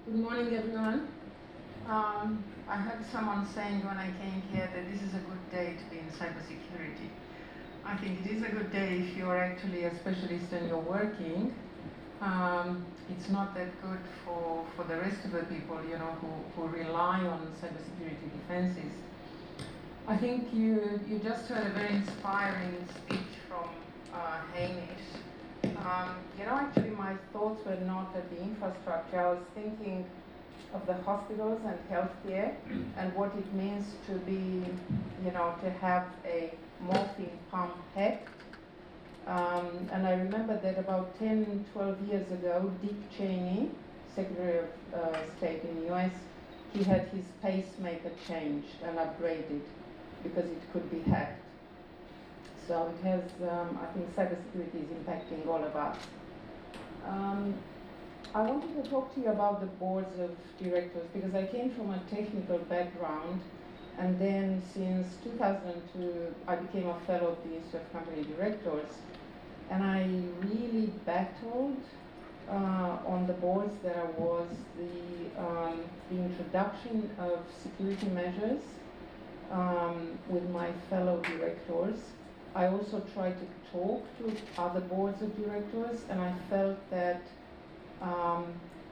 Good morning, everyone. I heard someone saying when I came here that this is a good day to be in cybersecurity. I think it is a good day if you're actually a specialist and you're working. It's not that good for the rest of the people, you know, who rely on cybersecurity defenses. I think you just heard a very inspiring speech from Hamish. You know, actually my thoughts were not at the infrastructure. I was thinking of the hospitals and healthcare and what it means to be, you know, to have a morphine pump hacked. And I remember that about 10, 12 years ago, Dick Cheney, Secretary of State in the US, he had his pacemaker changed and upgraded because it could be hacked. So it has, I think cybersecurity is impacting all of us. I wanted to talk to you about the boards of directors because I came from a technical background, and then since 2002 I became a fellow of the Institute of Company Directors, and I really battled on the boards. There was the introduction of security measures with my fellow directors. I also tried to talk to other boards of directors, and I felt that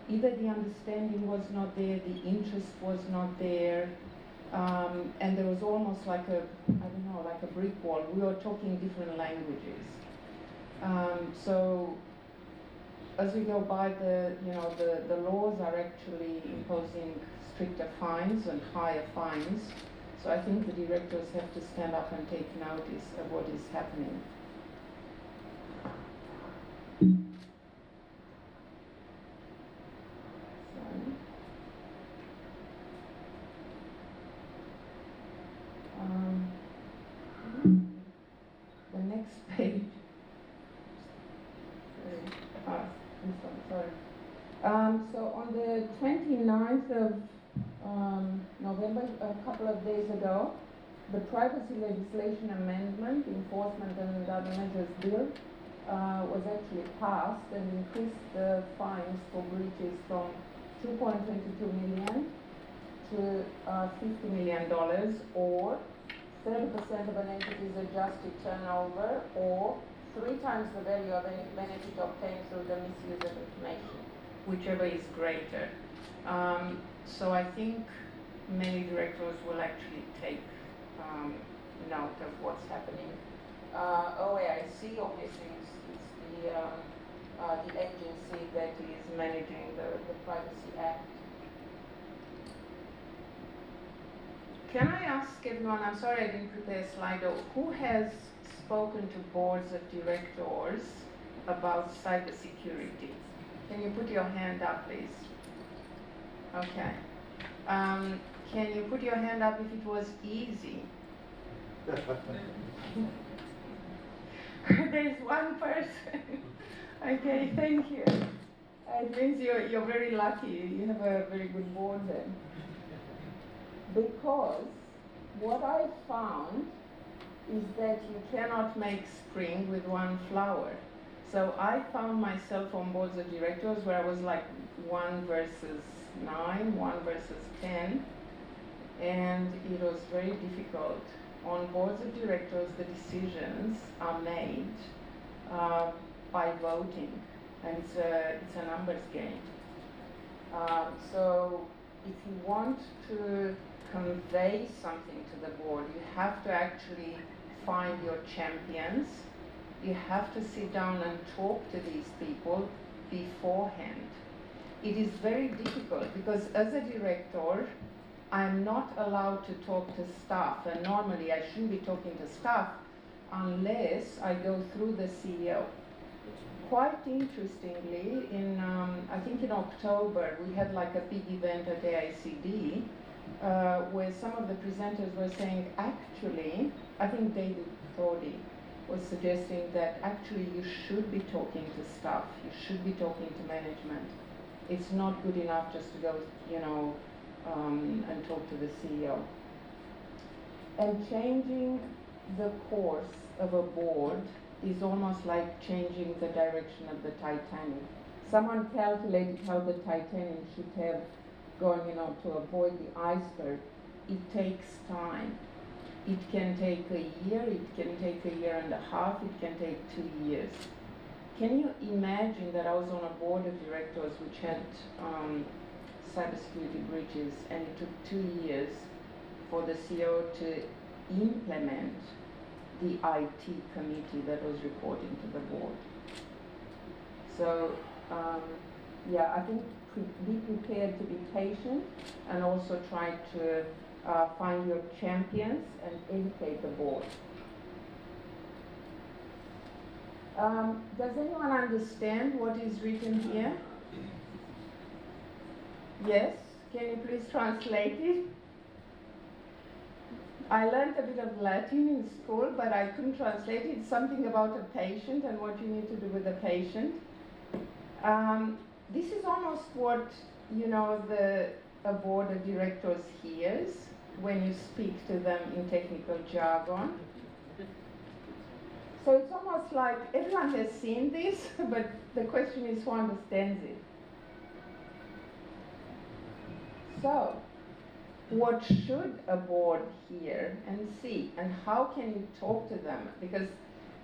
either the understanding was not there, the interest was not there, and there was almost like a, I don't know, like a brick wall. We were talking different languages. So as we go by, the laws are actually imposing stricter fines and higher fines. So I think the directors have to stand up and take notice of what is happening. The next page. So on the 29th of November, a couple of days ago, the Privacy Legislation Amendment, Enforcement and Other Measures Bill, was actually passed and increased the fines for breaches from $2.22 million to $50 million, or 30% of an entity's adjusted turnover, or 3 times the value of any benefit obtained through the misuse of information, whichever is greater. So I think many directors will actually take note of what's happening. OAIC obviously is the agency that is managing the Privacy Act. Can I ask everyone, I'm sorry I didn't prepare a slide, who has spoken to boards of directors about cybersecurity? Can you put your hand up, please? Okay. Can you put your hand up if it was easy? There's one person. Okay, thank you. It means you're very lucky. You have a very good board then. Because what I found is that you cannot make spring with one flower. So I found myself on boards of directors where I was like 1 versus 9, 1 versus 10, and it was very difficult. On boards of directors, the decisions are made by voting, and it's a numbers game. So if you want to convey something to the board, you have to actually find your champions. You have to sit down and talk to these people beforehand. It is very difficult because as a director, I'm not allowed to talk to staff, and normally I shouldn't be talking to staff unless I go through the CEO. Quite interestingly, I think in October, we had like a big event at AICD where some of the presenters were saying, actually, I think David Thordy was suggesting that actually you should be talking to staff, you should be talking to management. It's not good enough just to go, and talk to the CEO. And changing the course of a board is almost like changing the direction of the Titanic. Someone calculated how the titanium should have gone, to avoid the iceberg. It takes time. It can take a year, it can take a year and a half, it can take 2 years. Can you imagine that I was on a board of directors which had cybersecurity breaches, and it took 2 years for the CEO to implement the IT committee that was reporting to the board? So, yeah, I think be prepared to be patient and also try to find your champions and educate the board. Does anyone understand what is written here? Yes? Can you please translate it? I learned a bit of Latin in school, but I couldn't translate it. It's something about a patient and what you need to do with a patient. This is almost what, a board of directors hears when you speak to them in technical jargon. So it's almost like everyone has seen this, but the question is who understands it. So, what should a board hear and see, and how can you talk to them? Because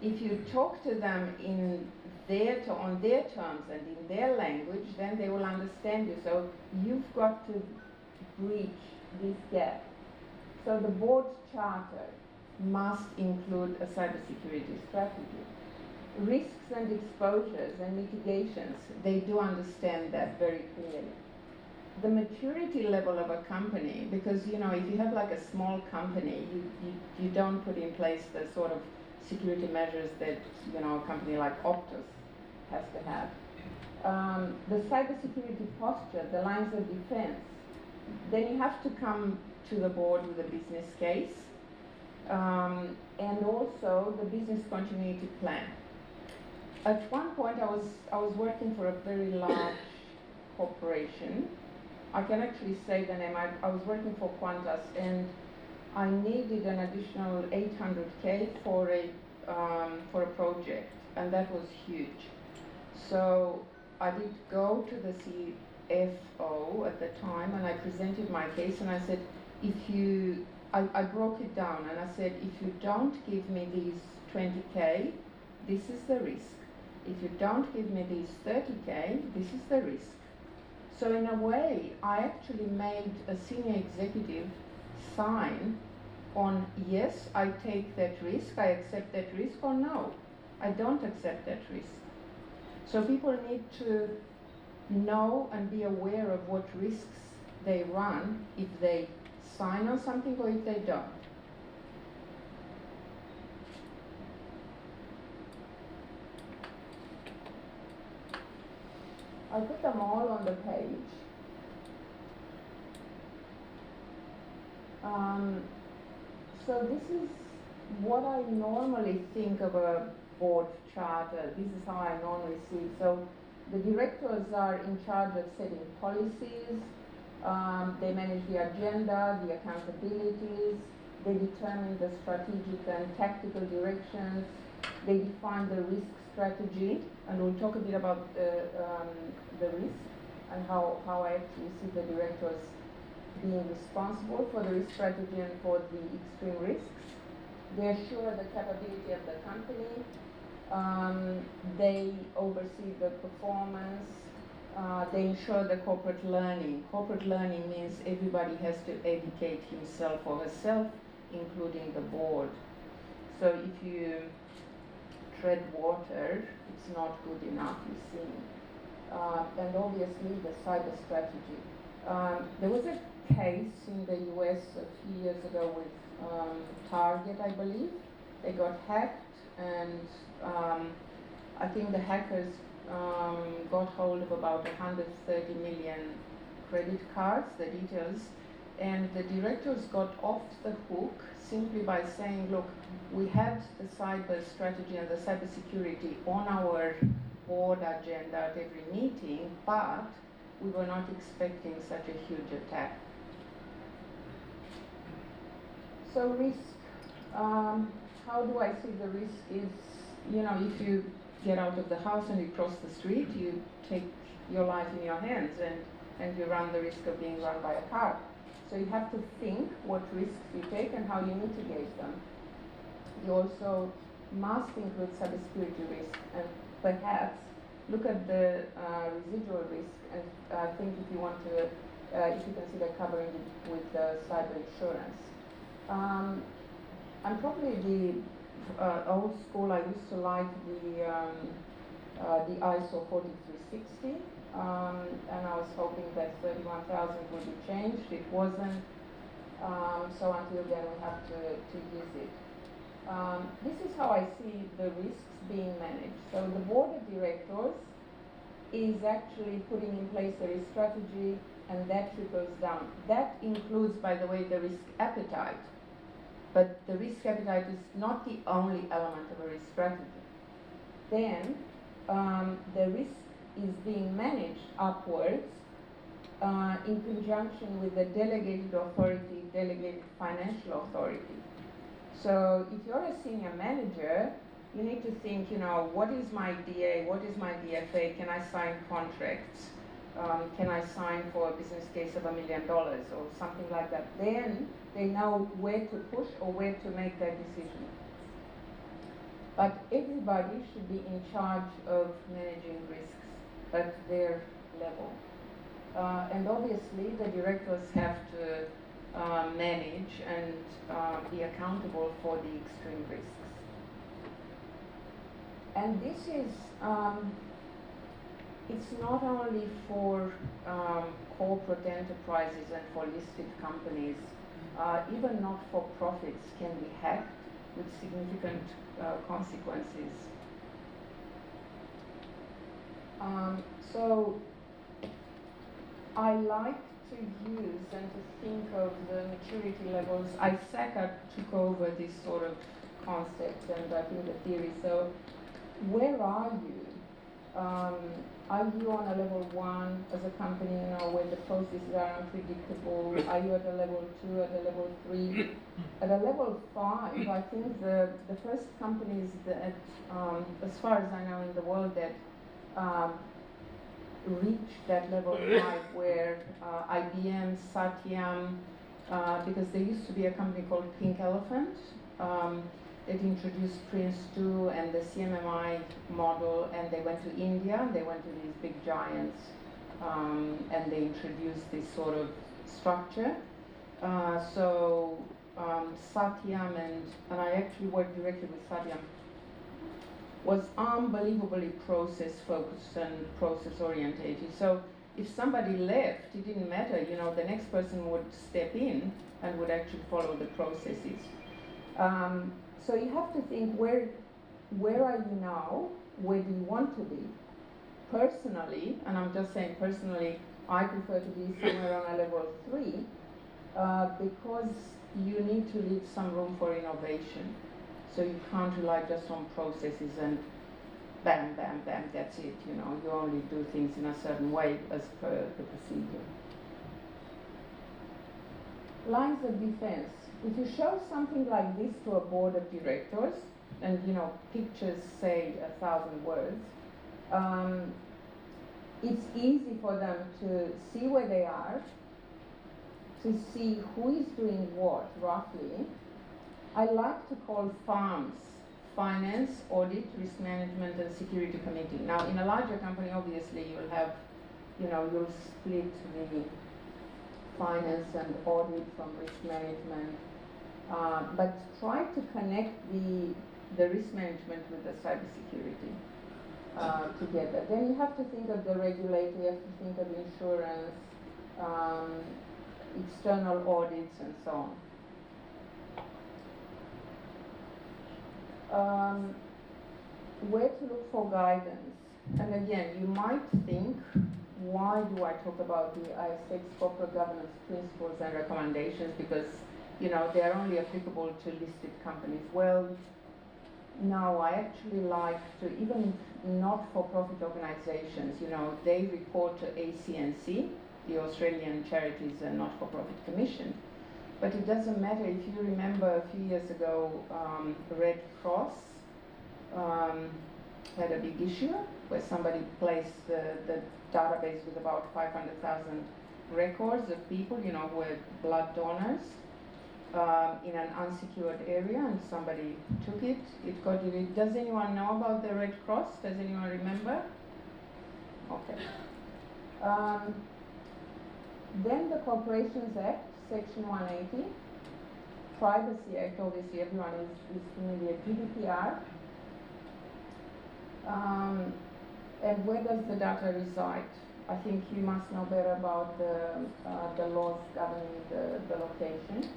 if you talk to them on their terms and in their language, then they will understand you. So you've got to bridge this gap. So the board's charter must include a cybersecurity strategy. Risks and exposures and mitigations, they do understand that very clearly. The maturity level of a company, because if you have like a small company, you don't put in place the sort of security measures that a company like Optus has to have. The cybersecurity posture, the lines of defense, then you have to come to the board with a business case, and also the business continuity plan. At one point, I was working for a very large corporation. I can actually say the name. I was working for Qantas, and I needed an additional 800K for a project, and that was huge. So I did go to the CFO at the time, and I presented my case, and I said, I broke it down, and I said, if you don't give me these 20K, this is the risk. If you don't give me these 30K, this is the risk. So in a way, I actually made a senior executive sign on, yes, I take that risk, I accept that risk, or no, I don't accept that risk. So people need to know and be aware of what risks they run if they sign on something or if they don't. I put them all on the page. So this is what I normally think of a board charter. This is how I normally see it. So the directors are in charge of setting policies. They manage the agenda, the accountabilities. They determine the strategic and tactical directions. They define the risk strategy, and we'll talk a bit about the risk and how I actually see the directors being responsible for the risk strategy and for the extreme risks. They assure the capability of the company. They oversee the performance. They ensure the corporate learning. Corporate learning means everybody has to educate himself or herself, including the board. So if you tread water, it's not good enough, you see. And obviously the cyber strategy. There was a case in the US a few years ago with Target, I believe. They got hacked, and I think the hackers got hold of about 130 million credit cards, the details, and the directors got off the hook simply by saying, look, we had the cyber strategy and the cyber security on our board agenda at every meeting, but we were not expecting such a huge attack. So risk, how do I see the risk is, if you get out of the house and you cross the street, you take your life in your hands and you run the risk of being run by a car. So you have to think what risks you take and how you mitigate them. You also must include cybersecurity risk and perhaps look at the residual risk and think if you want to, if you consider covering it with cyber insurance. I'm probably the old school. I used to like the ISO 4360, and I was hoping that 31,000 would be changed. It wasn't, so until then we have to use it. This is how I see the risks being managed. So the board of directors is actually putting in place a risk strategy, and that trickles down. That includes, by the way, the risk appetite. But the risk appetite is not the only element of a risk strategy. Then the risk is being managed upwards in conjunction with the delegated authority, delegated financial authority. So if you're a senior manager, you need to think, you know, what is my DA, what is my DFA, can I sign contracts? Can I sign for a business case of $1 million or something like that? Then they know where to push or where to make that decision. But everybody should be in charge of managing risks at their level. And obviously the directors have to manage and be accountable for the extreme risks. And this is, it's not only for corporate enterprises and for listed companies. Even not-for-profits can be hacked with significant consequences. So I like to use and to think of the maturity levels. ISACA took over this sort of concept and I think the theory. So where are you? Are you on a level 1 as a company, you know, where the processes are unpredictable? Are you at a level 2, at a level 3? At a level 5, I think the first companies that, as far as I know in the world, that reached that level 5 were IBM, Satyam, because there used to be a company called Pink Elephant. It introduced Prince2 and the CMMI model, and they went to India, they went to these big giants, and they introduced this sort of structure. So Satyam, and I actually worked directly with Satyam, was unbelievably process-focused and process-orientated. So if somebody left, it didn't matter, you know, the next person would step in and would actually follow the processes. So you have to think, where are you now? Where do you want to be? Personally, and I'm just saying personally, I prefer to be somewhere on a level 3 because you need to leave some room for innovation. So you can't rely just on processes and bam, bam, bam, that's it. You know, you only do things in a certain way as per the procedure. Lines of defense. If you show something like this to a board of directors, and you know, pictures say 1,000 words, it's easy for them to see where they are, to see who is doing what, roughly. I like to call FARMs, Finance, Audit, Risk Management, and Security Committee. Now, in a larger company, obviously, you'll have, you know, you'll split the finance and audit from risk management, but try to connect the risk management with the cybersecurity together. Then you have to think of the regulator, you have to think of insurance, external audits, and so on. Where to look for guidance? And again, you might think, why do I talk about the ISX corporate governance principles and recommendations? Because, you know, they're only applicable to listed companies. Well, no, I actually like to, even not-for-profit organizations, you know, they report to ACNC, the Australian Charities and Not-for-Profit Commission. But it doesn't matter. If you remember a few years ago, Red Cross had a big issue where somebody placed the database with about 500,000 records of people, you know, who were blood donors in an unsecured area, and somebody took it. It got deleted. Does anyone know about the Red Cross? Does anyone remember? Okay. Then the Corporations Act, Section 180. Privacy Act, obviously everyone is familiar, GDPR. And where does the data reside? I think you must know better about the laws governing the location.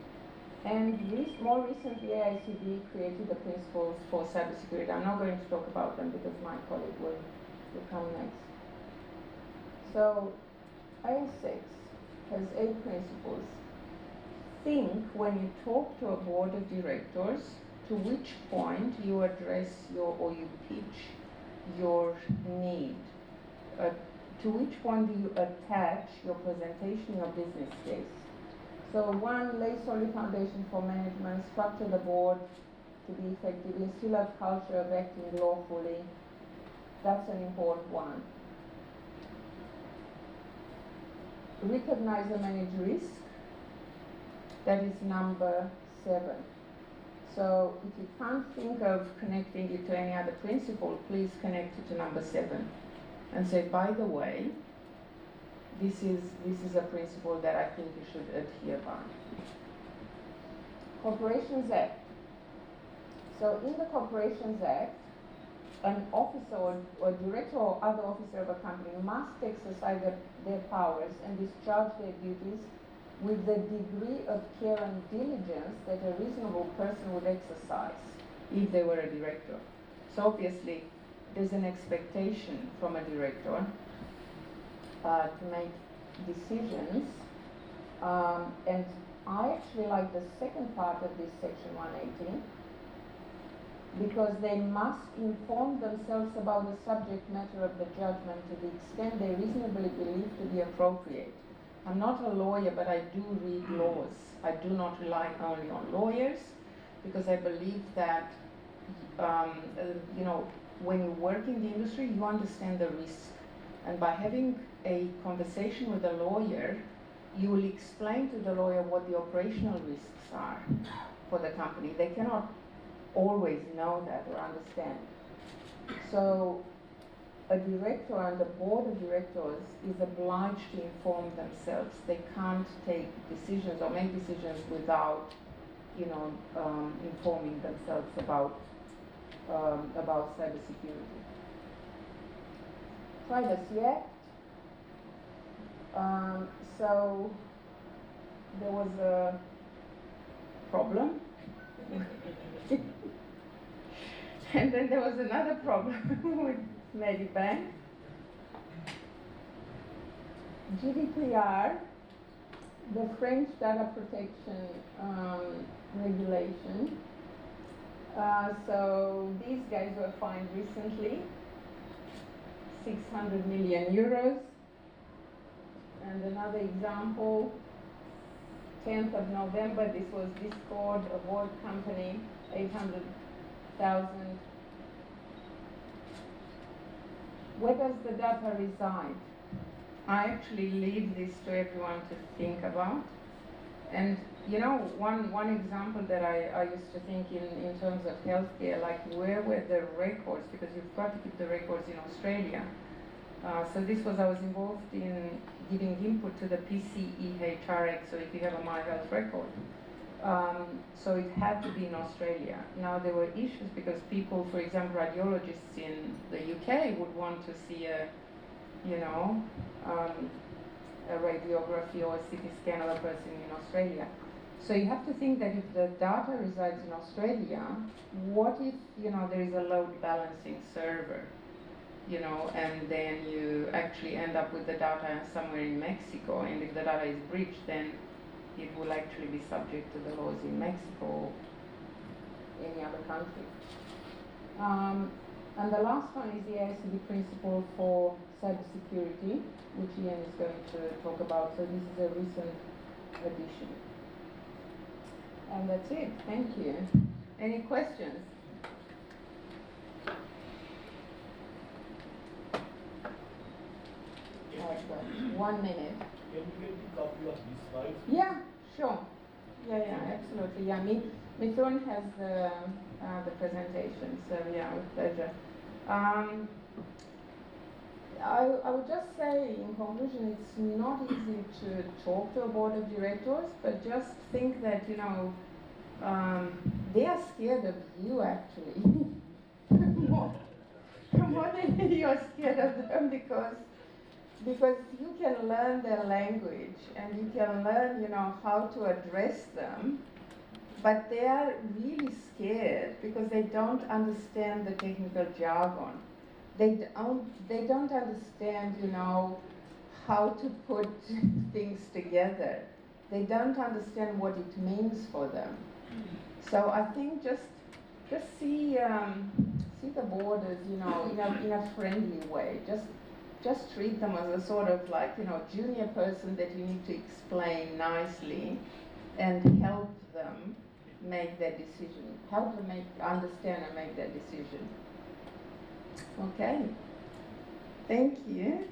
And more recently, AICD created the principles for cybersecurity. I'm not going to talk about them because my colleague will come next. So AS6 has 8 principles. Think when you talk to a board of directors to which point you address or you pitch your need. To which point do you attach your presentation, your business case? So 1, lay solid foundation for management, structure the board to be effective, instill a culture of acting lawfully. That's an important one. Recognize and manage risk. That is number 7. So if you can't think of connecting it to any other principle, please connect it to number 7 and say, by the way, this is a principle that I think you should adhere by. Corporations Act. So in the Corporations Act, an officer or director or other officer of a company must exercise their powers and discharge their duties with the degree of care and diligence that a reasonable person would exercise if they were a director. So obviously, there's an expectation from a director to make decisions, and I actually like the second part of this section 180, because they must inform themselves about the subject matter of the judgment to the extent they reasonably believe to be appropriate. I'm not a lawyer, but I do read laws. I do not rely only on lawyers, because I believe that, you know, when you work in the industry, you understand the risk. And by having a conversation with a lawyer, you will explain to the lawyer what the operational risks are for the company. They cannot always know that or understand. So a director and the board of directors is obliged to inform themselves. They can't take decisions or make decisions without, you know, informing themselves about cybersecurity. Privacy Act. So there was a problem. And then there was another problem with Medibank. GDPR, the French data protection regulation. So these guys were fined recently, 600 million euros. And another example, 10th of November, this was Discord, a Word company, 800,000. Where does the data reside? I actually leave this to everyone to think about. And you know, one example that I used to think in terms of healthcare, like where were the records? Because you've got to keep the records in Australia. So this was, I was involved in giving input to the 𝐒𝐲𝐝𝐵, so if you have a My Health record. So it had to be in Australia. Now there were issues because people, for example, radiologists in the UK would want to see a, you know, a radiography or a CT scan of a person in Australia. So you have to think that if the data resides in Australia, what if, you know, there is a load balancing server, you know, and then you actually end up with the data somewhere in Mexico, and if the data is breached, then it will actually be subject to the laws in Mexico or any other country. And the last one is the AICD principle for cybersecurity, which Ian is going to talk about. So this is a recent addition. And that's it. Thank you. Any questions? 1 minute. Can you get a copy of these slides? Yeah, sure. Yeah, absolutely. Yeah, Mithun has the presentation, so yeah, with pleasure. I would just say, in conclusion, it's not easy to talk to a board of directors, but just think that, you know, they are scared of you, actually. more than you're scared of them, because you can learn their language and you can learn, you know, how to address them, but they are really scared because they don't understand the technical jargon. They don't understand, you know, how to put things together. They don't understand what it means for them. So I think just see the board as, you know, in a friendly way. Just treat them as a sort of like, you know, junior person that you need to explain nicely and help them make their decision. Help them understand and make their decision. Okay. Thank you.